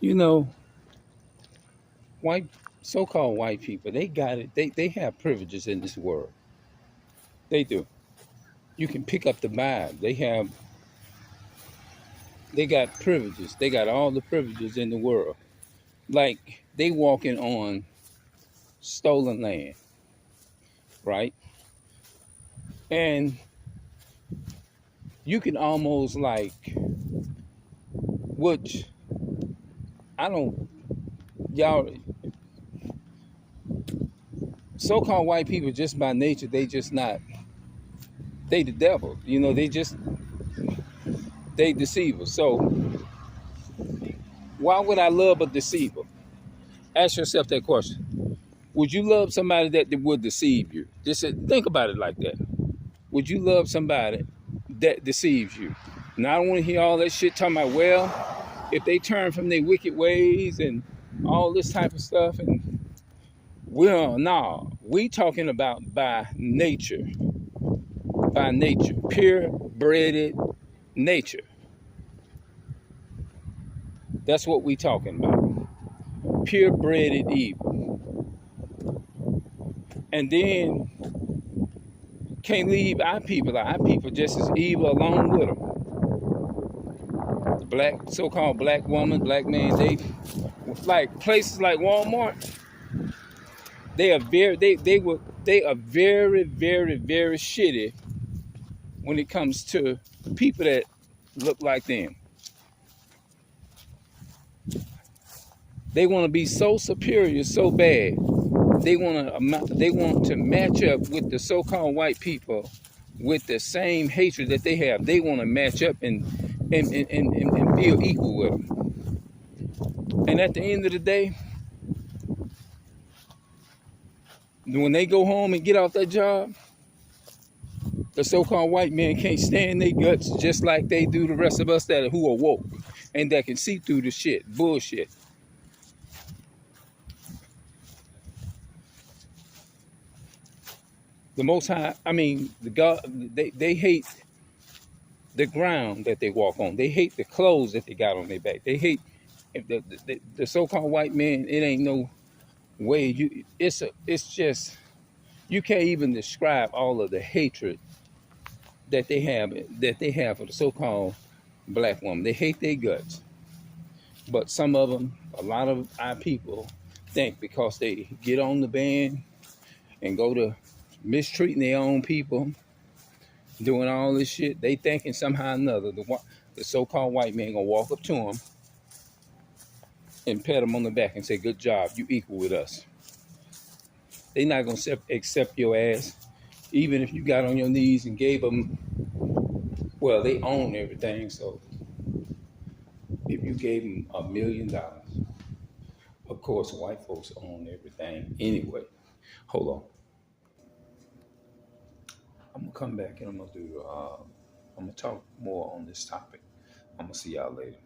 You know, white so-called white people, they got it. They have privileges in this world. They do. You can pick up the vibe. They got privileges. They got all the privileges in the world. Like they walking on stolen land, right? And you can almost like, which I don't, y'all, so-called white people just by nature, they just not, they the devil. You know, they deceivers. So why would I love a deceiver? Ask yourself that question. Would you love somebody that would deceive you? Just think about it like that. Would you love somebody that deceives you? Now I don't want to hear all that shit talking about, well, if they turn from their wicked ways and all this type of stuff. And well, no, we talking about by nature, pure-bred nature. That's what we talking about. Pure-bred evil. And then can't leave our people. Our people just as evil along with them. The black, so-called black woman, black man, they like places like Walmart. They are very, very, very shitty when it comes to people that look like them. They want to be so superior, so bad. They want to match up with the so-called white people with the same hatred that they have. They want to match up and feel equal with them. And at the end of the day, when they go home and get off that job, the so-called white man can't stand their guts just like they do the rest of us who are woke and that can see through the shit, bullshit. The Most High, I mean, the God, they hate the ground that they walk on. They hate the clothes that they got on their back. They hate the so-called white man. It ain't no way it's just you can't even describe all of the hatred that they have for the so-called black woman. They hate their guts. But some of them, a lot of our people think because they get on the band and go to mistreating their own people, doing all this shit, they thinking somehow or another the so-called white man gonna walk up to them and pat them on the back and say, "Good job, you equal with us." They not gonna accept your ass, even if you got on your knees and gave them. Well, they own everything, so if you gave them $1 million, of course, white folks own everything anyway. Hold on, I'm gonna come back and I'm gonna talk more on this topic. I'm gonna see y'all later.